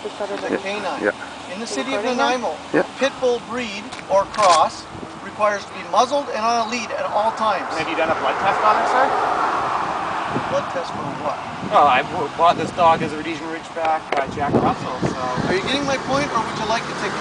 She's a canine. Yeah. In the city of Nanaimo, pit bull breed or cross requires to be muzzled and on a lead at all times. Have you done a blood test on it, sir? Blood test for what? Oh, I bought this dog as a Rhodesian Ridgeback Jack Russell, so... Are you getting my point, or would you like the ticket?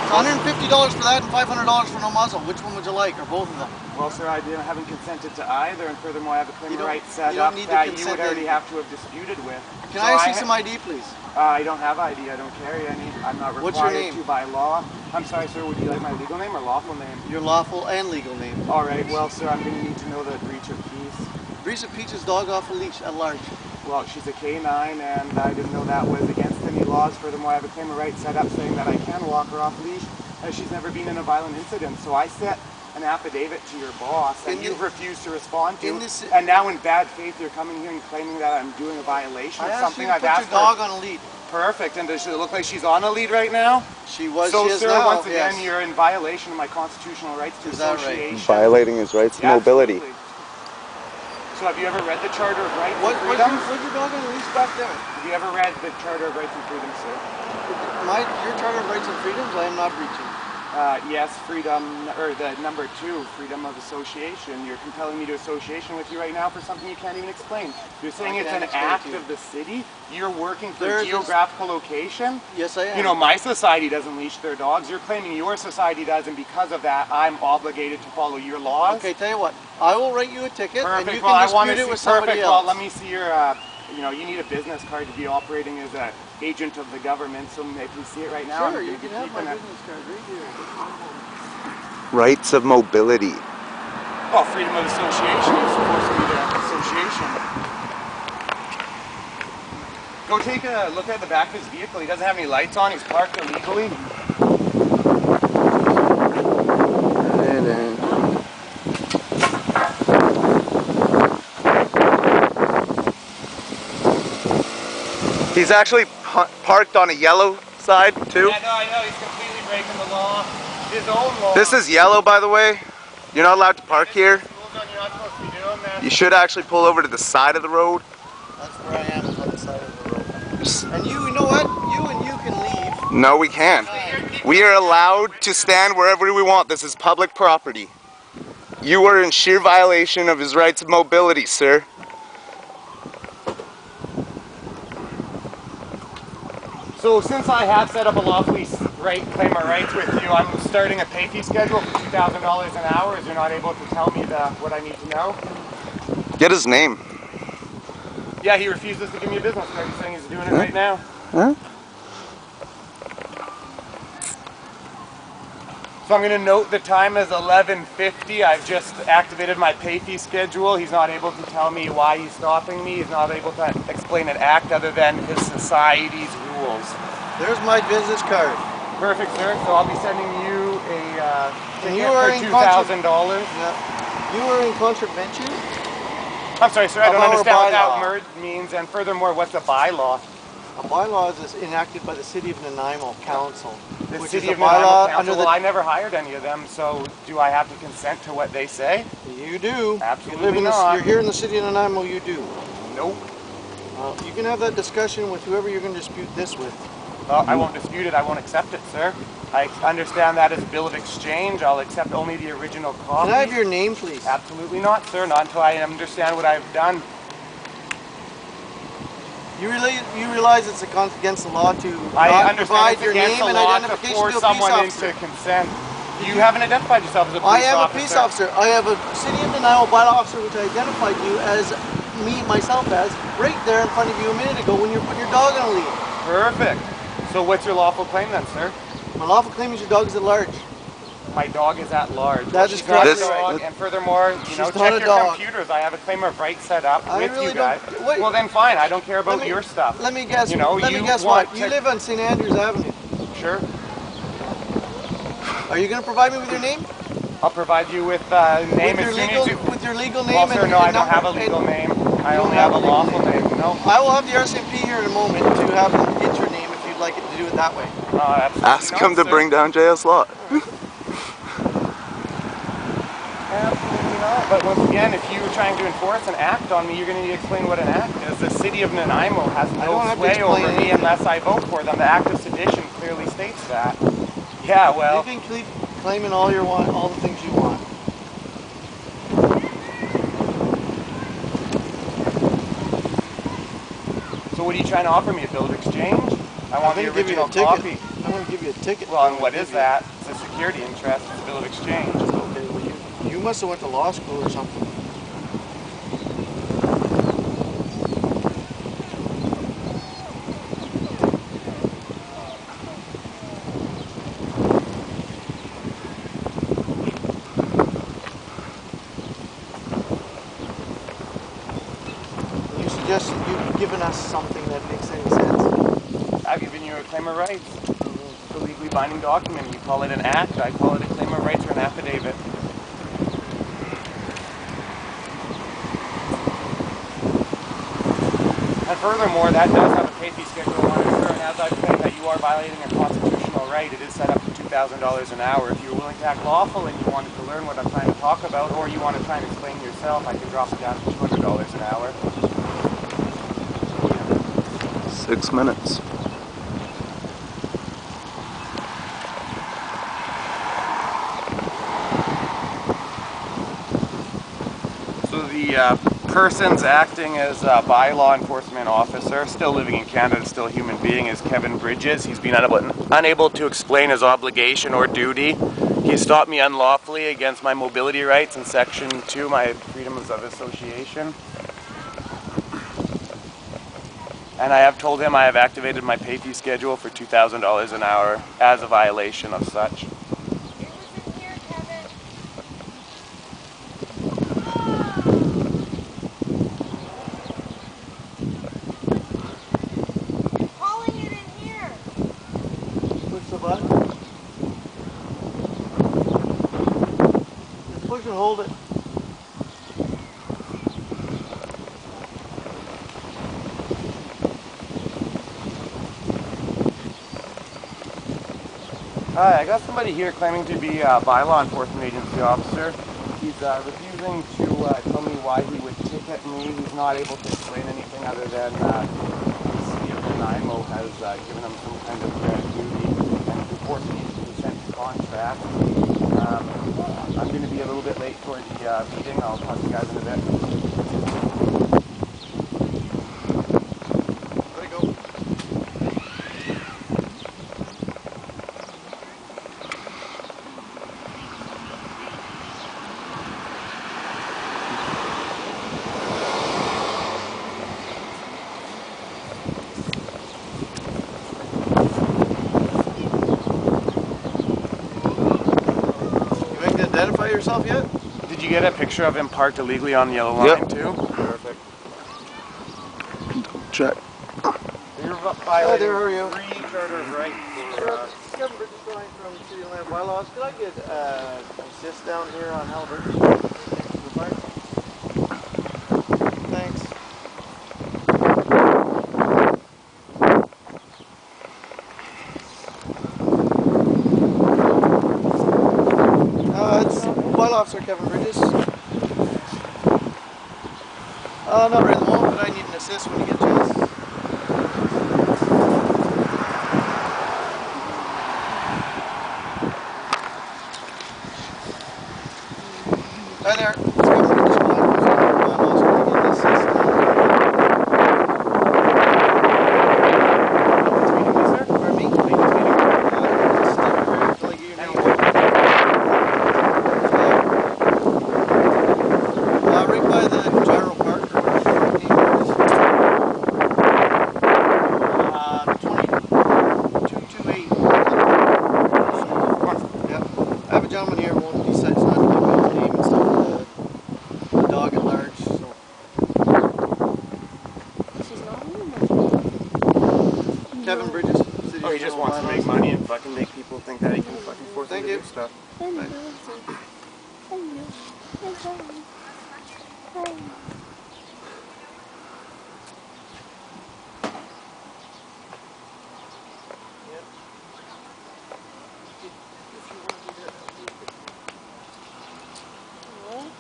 It's $150 for that and $500 for no muzzle. Which one would you like, or both of them? Well, sir, I haven't consented to either, and furthermore, I have a claim of right set you up don't need that to you would already have to have disputed with. Can I see some ID, please? I don't have ID. I don't carry any. I'm not What's your required name? to by law. I'm sorry, sir. Would you like my legal name or lawful name? Your lawful and legal name. All right. Well, sir, I'm going to need to know the breach of peace. Breach of peace is dog off a leash at large. Well, she's a canine, and I didn't know that was against any laws. Furthermore, I have a claim of right set up saying that I can walk her off leash, as she's never been in a violent incident. So I set an affidavit to your boss, and you've refused to respond to. And now, in bad faith, you're coming here and claiming that I'm doing a violation of something I've asked for. Put your dog on a lead. Perfect. And does it look like she's on a lead right now? She was. So, she is sir, now, once again, you're in violation of my constitutional rights to association. Right? Violating his rights to mobility. Absolutely. So have you ever read the Charter of Rights and Freedoms? What's your dog on the leash back there? Have you ever read the Charter of Rights and Freedoms, sir? Your Charter of Rights and Freedoms, I am not breaching. Yes, freedom, or the number 2, freedom of association. You're compelling me to association with you right now for something you can't even explain. You're saying it's an act of the city? You're working for a geographical location? Yes, I am. You know, my society doesn't leash their dogs. You're claiming your society does, and because of that, I'm obligated to follow your laws? Okay, tell you what. I will write you a ticket, perfect. and you can dispute it with somebody else. Well, let me see your, you know, you need a business card to be operating as an agent of the government, so if you see it right now. Sure, you can have my business card right here. Rights of mobility. Oh, freedom of association is supposed to be the association. Go take a look at the back of his vehicle. He doesn't have any lights on. He's parked illegally. He's actually parked on a yellow side too. Yeah, no, I know. He's completely breaking the law. His own law. This is yellow, by the way. You're not allowed to park here. You're not supposed to be doing that. You should actually pull over to the side of the road. That's where I am, is on the side of the road. And you know what? You and you can leave. No, we can't. We are allowed to stand wherever we want. This is public property. You are in sheer violation of his rights of mobility, sir. So since I have set up a lawfully claim of rights with you, I'm starting a pay fee schedule for $2,000 an hour, as you're not able to tell me what I need to know. Get his name. Yeah, he refuses to give me a business card. He's saying he's doing it right now. Huh? So I'm going to note the time as 11:50. I've just activated my pay fee schedule. He's not able to tell me why he's stopping me. He's not able to explain an act other than his society's rules. There's my business card. Perfect, sir. So I'll be sending you a ticket for $2,000. Yeah. You are in contravention? I'm sorry, sir. I don't understand what that word means. And furthermore, what's a bylaw? A bylaw is enacted by the City of Nanaimo Council. The City of Nanaimo Council? Well, I never hired any of them, so do I have to consent to what they say? You do. Absolutely not. You're here in the City of Nanaimo, you do. Nope. You can have that discussion with whoever you're going to dispute this with. I won't dispute it. I won't accept it, sir. I understand that as a bill of exchange. I'll accept only the original copy. Can I have your name, please? Absolutely not, sir. Not until I understand what I've done. You realize it's against the law to not provide your name and identification to a police officer? Into consent. You haven't identified yourself as a police officer. I am a police officer. I have a City of Nanaimo bylaw officer, which I identified you as myself as, right there in front of you a minute ago when you were putting your dog on a lead. Perfect. So what's your lawful claim then, sir? My lawful claim is your dog is at large. My dog is at large. That is correct. And furthermore, you know, check your computers. I have a claim of right set up with you guys. Well, then fine. I don't care about your stuff. Let me guess. You know, let me guess what. You live on St. Andrews Avenue. Sure. Are you going to provide me with your name? I'll provide you with name as soon as you... With your legal name? Well, sir, no, I don't have a legal name. I only have a lawful name. No. I will have the RCMP here in a moment to have them get your name if you'd like it to do it that way. Ask him to bring down JS Law. Absolutely not. But once again, if you're trying to enforce an act on me, you're going to need to explain what an act is. The city of Nanaimo has no sway over me unless I vote for them. The Act of Sedition clearly states that. Yeah, well... You can keep claiming all the things you want. So what are you trying to offer me, a bill of exchange? I want the original copy. I'm going to give you a ticket. Well, and what is that? It's a security interest. It's a bill of exchange. Okay, well you must have went to law school or something. You suggested you've given us something that makes any sense. I've given you a claim of rights. It's a legally binding document. You call it an act. I call it a claim of rights or an affidavit. And furthermore, that does have a pay fee schedule on it, sir, and as I've claimed that you are violating a constitutional right, it is set up to $2,000 an hour. If you're willing to act lawful and you wanted to learn what I'm trying to talk about, or you want to try and explain yourself, I can drop it down to $200 an hour. 6 minutes. So the person's acting as a bylaw enforcement officer, still living in Canada, still a human being, is Kevin Bridges. He's been unable to explain his obligation or duty. He stopped me unlawfully against my mobility rights in Section 2, my freedoms of association. And I have told him I have activated my pay fee schedule for $2,000 an hour as a violation of such. Push and hold it. Hi, I got somebody here claiming to be a bylaw enforcement agency officer. He's refusing to tell me why he would ticket me. He's not able to explain anything other than the city of Nanaimo has given him some kind of duty and enforcing his consent contract. I'm going to be a little bit late for the meeting. I'll talk to you guys in a bit. There you go. Identify yourself yet? Did you get a picture of him parked illegally on the yellow line too? Perfect. Check. You're violating there are you. 3 charters rights. Kevin Bridges calling from City Land Bylaws. Could I get assist down here on Halliburton? Thanks. It's Bylaw Officer Kevin Bridges. Not right at the moment, but I need an assist when you get a chance. Hi there. It's Kevin Bridges calling from City Land Bylaws. Can I get an assist? Pardon me? Right by the gyro park, or whatever the name is. 2228. Yep. I have a gentleman here who won't decide not to give me his name and stuff. The dog at large. So. Kevin Bridges. City Oh, he just wants to make money and fucking make people think that he can fucking force them to do stuff. Hello.